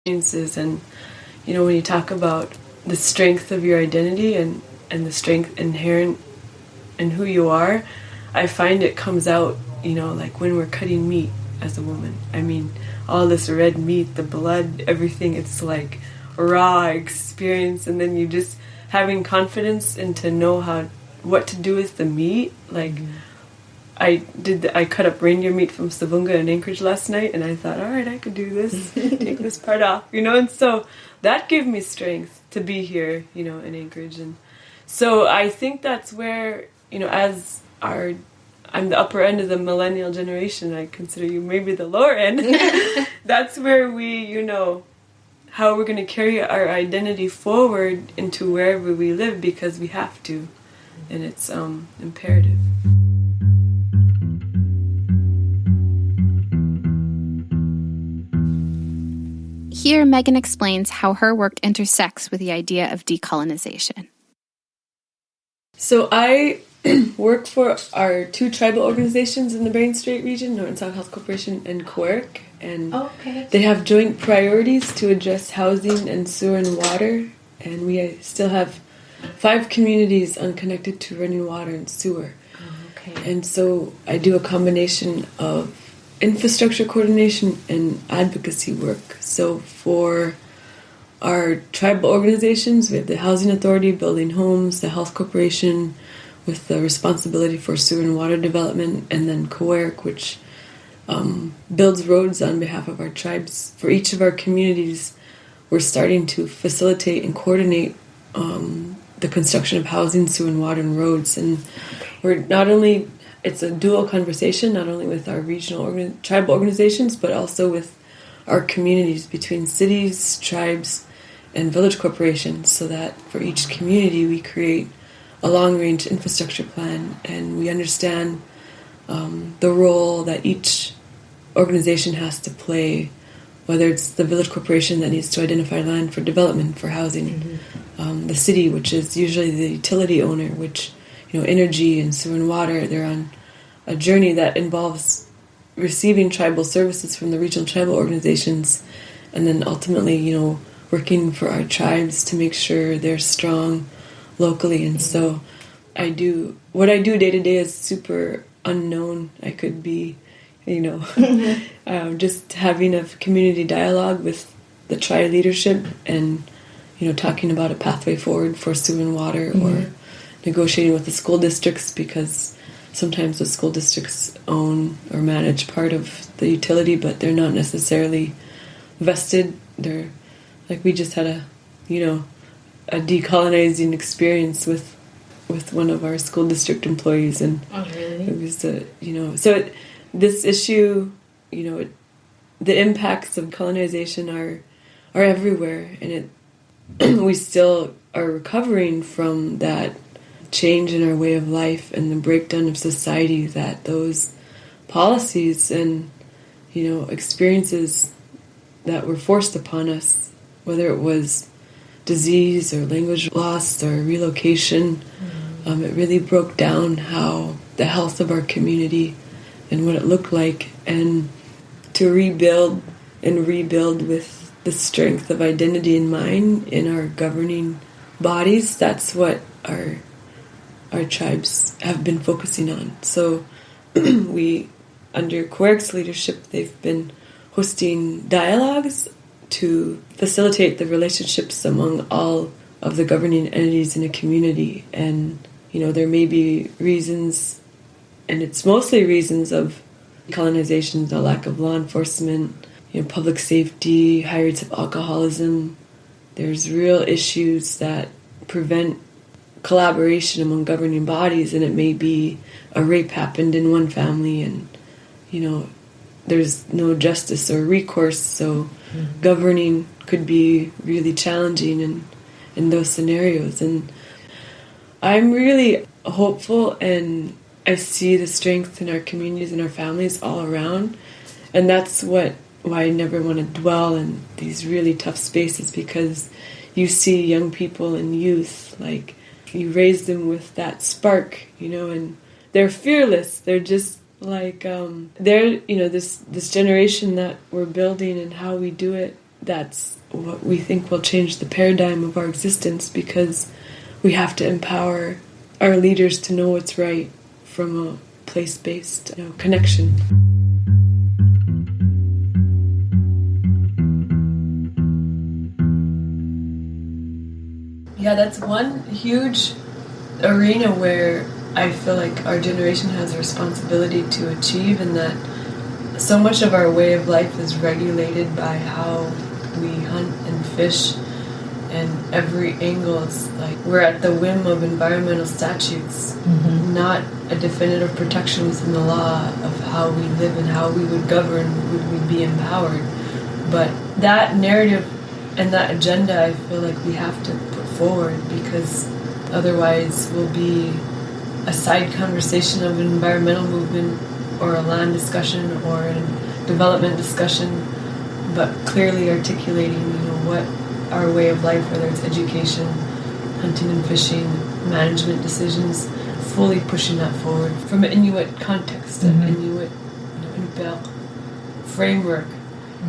experiences. And when you talk about the strength of your identity and the strength inherent in who you are, I find it comes out, like when we're cutting meat as a woman. I mean, all this red meat, the blood, everything, it's like a raw experience. And then you just having confidence and to know what to do with the meat. Like, I cut up reindeer meat from Savunga in Anchorage last night, and I thought, all right, I could do this, take this part off, and so that gave me strength to be here, in Anchorage. And so I think that's where, I'm the upper end of the millennial generation. I consider you maybe the lower end. That's where we, how we're going to carry our identity forward into wherever we live, because we have to, and it's imperative. Here, Megan explains how her work intersects with the idea of decolonization. So I work for our two tribal organizations in the Bering Strait region, North and South Health Corporation and COERC, and they have joint priorities to address housing and sewer and water, and we still have 5 communities unconnected to running water and sewer. And so I do a combination of infrastructure coordination and advocacy work. So for our tribal organizations, we have the Housing Authority building homes, the Health Corporation with the responsibility for sewer and water development, and then COERC, which builds roads on behalf of our tribes. For each of our communities, we're starting to facilitate and coordinate the construction of housing, sewer and water, and roads. And we're not only, it's a dual conversation, not only with our regional tribal organizations, but also with our communities between cities, tribes, and village corporations, so that for each community we create a long-range infrastructure plan, and we understand the role that each organization has to play, whether it's the village corporation that needs to identify land for development, for housing, the city, which is usually the utility owner, which, energy and sewer and water, they're on a journey that involves receiving tribal services from the regional tribal organizations, and then ultimately, working for our tribes to make sure they're strong locally. And so what I do day to day is super unknown. I could be, just having a community dialogue with the tri leadership and, talking about a pathway forward for sewer and water, or negotiating with the school districts, because sometimes the school districts own or manage part of the utility, but they're not necessarily vested. They're like, we just had a decolonizing experience with one of our school district employees, and it was this issue, the impacts of colonization are everywhere, and we still are recovering from that change in our way of life and the breakdown of society that those policies and experiences that were forced upon us, whether it was disease or language loss or relocation, it really broke down how the health of our community and what it looked like, and to rebuild with the strength of identity in mind in our governing bodies. That's what our tribes have been focusing on. So we, under COERC's leadership, they've been hosting dialogues to facilitate the relationships among all of the governing entities in a community. And, there may be reasons, and it's mostly reasons of colonization, the lack of law enforcement, public safety, high rates of alcoholism. There's real issues that prevent collaboration among governing bodies, and it may be a rape happened in one family and, there's no justice or recourse, so governing could be really challenging in those scenarios. And I'm really hopeful, and I see the strength in our communities and our families all around, and that's why I never want to dwell in these really tough spaces, because you see young people and youth, like, you raise them with that spark, and they're fearless. They're just like, they're, this generation that we're building and how we do it that's what we think will change the paradigm of our existence, because we have to empower our leaders to know what's right from a place-based connection. Yeah, that's one huge arena where I feel like our generation has a responsibility to achieve, and that so much of our way of life is regulated by how we hunt and fish, and every angle is like we're at the whim of environmental statutes, not a definitive protection within the law of how we live and how we would govern, would we be empowered. But that narrative and that agenda, I feel like we have to put forward, because otherwise we'll be a side conversation of an environmental movement or a land discussion or a development discussion, but clearly articulating, what our way of life, whether it's education, hunting and fishing, management decisions, fully pushing that forward from an Inuit context, an Inuit framework,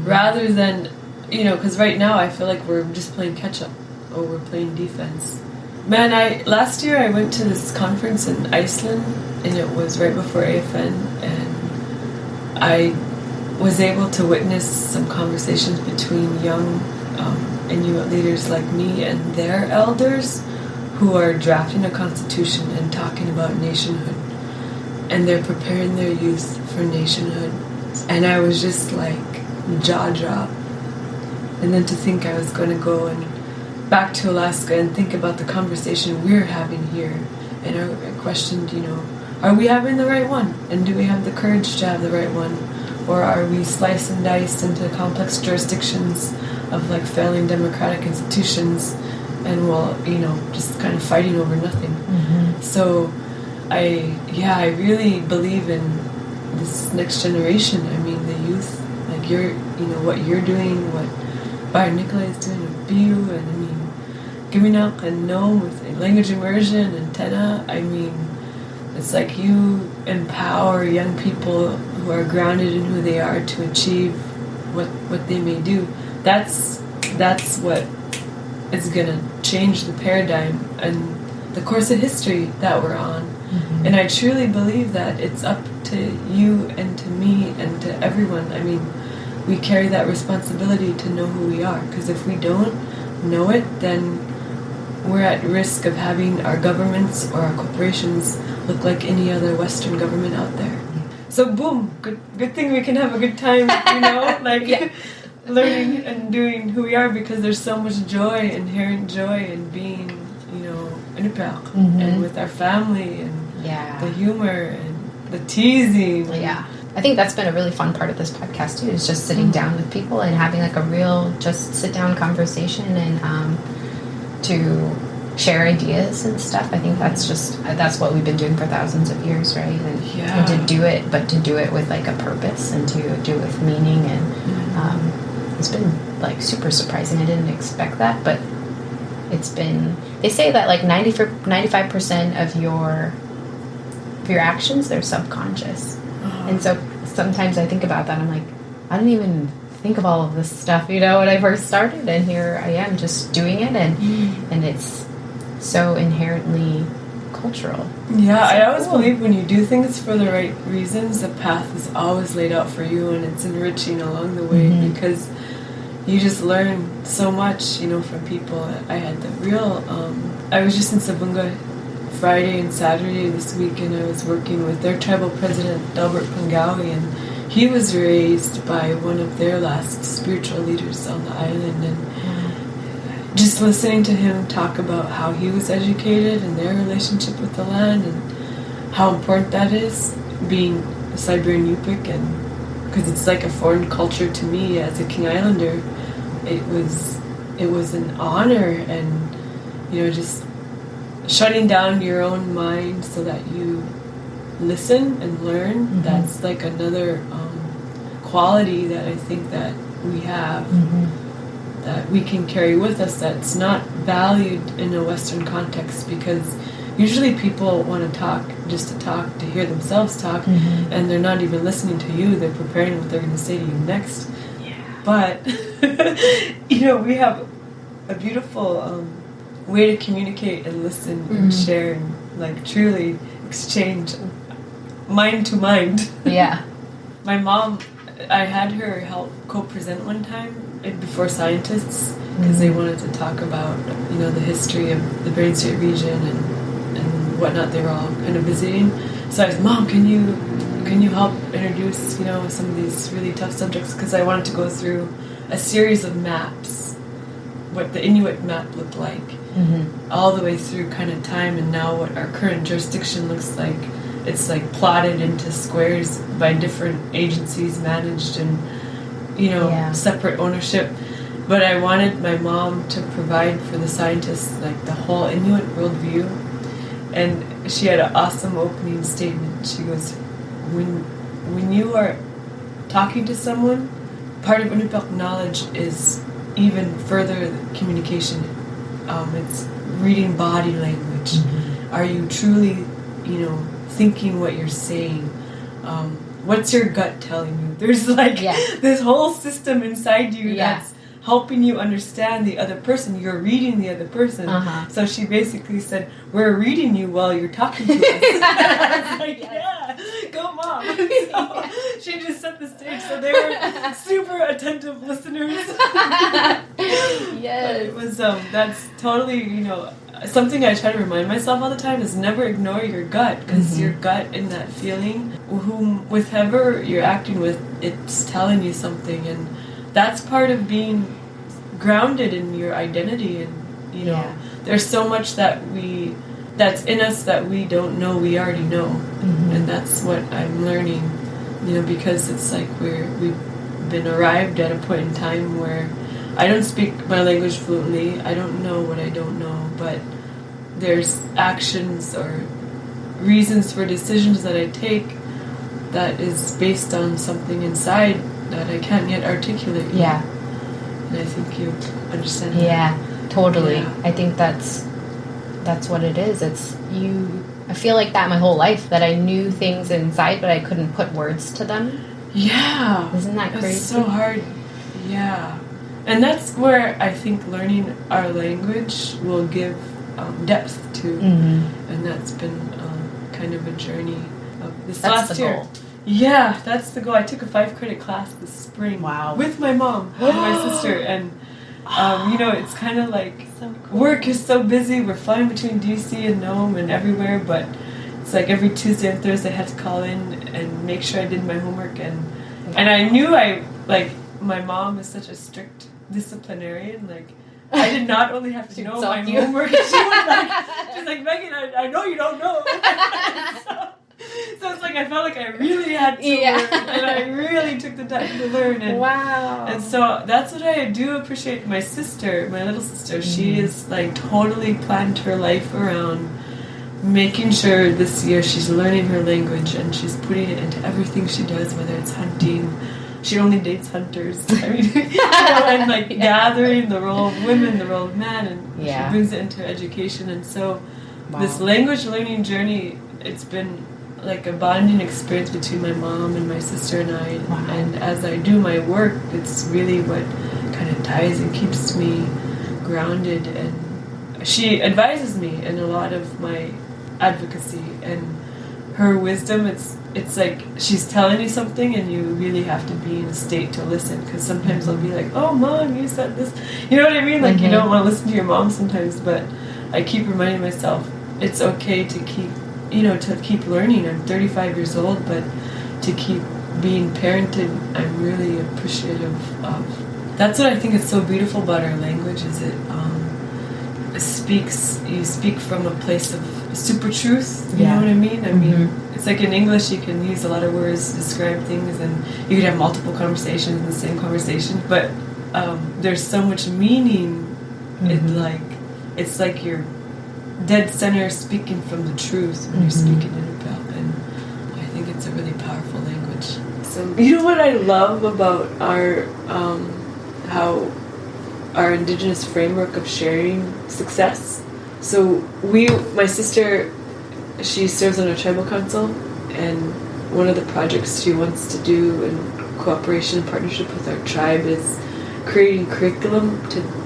rather than, because right now I feel like we're just playing catch up or we're playing defense. Man, last year I went to this conference in Iceland, and it was right before AFN, and I was able to witness some conversations between young Inuit leaders like me and their elders who are drafting a constitution and talking about nationhood, and they're preparing their youth for nationhood. And I was just like jaw drop. And then to think I was going to go and back to Alaska and think about the conversation we're having here, and I questioned, are we having the right one, and do we have the courage to have the right one, or are we sliced and diced into complex jurisdictions of like failing democratic institutions, and just kind of fighting over nothing. So I really believe in this next generation. I mean, the youth, like what you're doing, what Byron Nicolai is doing with Biu, and I mean Giminak and Nome with language immersion and Tena. I mean, it's like you empower young people who are grounded in who they are to achieve what they may do. That's what is going to change the paradigm and the course of history that we're on. And I truly believe that it's up to you and to me and to everyone. I mean, we carry that responsibility to know who we are, because if we don't know it, then we're at risk of having our governments or our corporations look like any other Western government out there. So boom, good thing we can have a good time, learning and doing who we are, because there's so much joy, inherent joy in being, Inupiaq, and with our family, and the humor and the teasing. Yeah. I think that's been a really fun part of this podcast too, is just sitting down with people and having like a real just sit down conversation, and to share ideas and stuff. I think that's what we've been doing for thousands of years, right? And to do it with like a purpose, and to do it with meaning, and it's been like super surprising. I didn't expect that, but it's been. They say that like 95% of your actions, they're subconscious. And so sometimes I think about that, I'm like, I didn't even think of all of this stuff, when I first started, and here I am just doing it, and it's so inherently cultural. Yeah, I always believe when you do things for the right reasons, the path is always laid out for you, and it's enriching along the way, because you just learn so much, from people. I had the real, I was just in Sabunga Friday and Saturday this week, and I was working with their tribal president, Delbert Pangawi, and he was raised by one of their last spiritual leaders on the island, and just listening to him talk about how he was educated and their relationship with the land, and how important that is, being a Siberian Yupik, and because it's like a foreign culture to me as a King Islander, it was an honor, and just shutting down your own mind so that you listen and learn. That's like another quality that I think that we have, that we can carry with us, that's not valued in a Western context, because usually people want to talk just to talk, to hear themselves talk, and they're not even listening to you. They're preparing what they're going to say to you next. but we have a beautiful way to communicate and listen and share and like truly exchange mind to mind. Yeah. My mom, I had her help co-present one time before scientists because they wanted to talk about the history of the Bering Strait region and whatnot. They were all kind of visiting. So I said, Mom, can you help introduce some of these really tough subjects, because I wanted to go through a series of maps, what the Inuit map looked like, all the way through kind of time, and now what our current jurisdiction looks like. It's like plotted into squares by different agencies managed and separate ownership. But I wanted my mom to provide for the scientists like the whole Inuit worldview, and she had an awesome opening statement. She goes, when you are talking to someone, part of Inupiaq knowledge is even further communication. It's reading body language. Are you truly, thinking what you're saying? What's your gut telling you? There's this whole system inside you that's helping you understand the other person. You're reading the other person. So she basically said, we're reading you while you're talking to us. I was like, yeah, go Mom. So she just set the stage. So they were super attentive listeners. Yes. But it was, that's totally, something I try to remind myself all the time is never ignore your gut, because your gut and that feeling, with whoever you're acting with, it's telling you something, and that's part of being grounded in your identity. And there's so much that's in us that we don't know we already know, and that's what I'm learning. Because it's like we've been arrived at a point in time where I don't speak my language fluently. I don't know what I don't know, but there's actions or reasons for decisions that I take that is based on something inside that I can't yet articulate. Yeah. And I think you understand that. Yeah, totally. Yeah. I think that's what it is. It's you. I feel like that my whole life, that I knew things inside, but I couldn't put words to them. Yeah. Isn't that crazy? It's so hard. Yeah. And that's where I think learning our language will give depth to. And that's been kind of a journey of this last year. Goal. Yeah, that's the goal. I took a 5-credit class this spring. Wow. With my mom and my sister. And, it's kind of like so cool. Work is so busy. We're flying between DC and Nome and everywhere. But it's like every Tuesday and Thursday I had to call in and make sure I did my homework. And I knew my mom is such a strict disciplinarian. Like, I did not only have to know my homework. She's like, Megan, I know you don't know. So it's like I felt like I really had to learn, and I really took the time to learn. And, wow. And so that's what I do appreciate. My sister, my little sister, she is like totally planned her life around making sure this year she's learning her language, and she's putting it into everything she does, whether it's hunting. She only dates hunters. I mean, and gathering the role of women, the role of men, and she brings it into education. And so this language learning journey, it's been like a bonding experience between my mom and my sister and I. Wow. And as I do my work, it's really what kind of ties and keeps me grounded. And she advises me in a lot of my advocacy, and her wisdom, it's like she's telling you something and you really have to be in a state to listen, because sometimes I'll be like, oh Mom, you said this, you know what I mean, like you don't want to listen to your mom sometimes, but I keep reminding myself it's okay to keep learning. I'm 35 years old, but to keep being parented, I'm really appreciative of. That's what I think is so beautiful about our language, is you speak from a place of super truth, you know what I mean? I mean, it's like in English you can use a lot of words to describe things, and you can have multiple conversations in the same conversation, but there's so much meaning it's like you're dead center speaking from the truth when you're speaking Inupiaq, and I think it's a really powerful language. So you know what I love about our how our Indigenous framework of sharing success? So my sister, she serves on a tribal council, and one of the projects she wants to do and cooperation and partnership with our tribe is creating curriculum to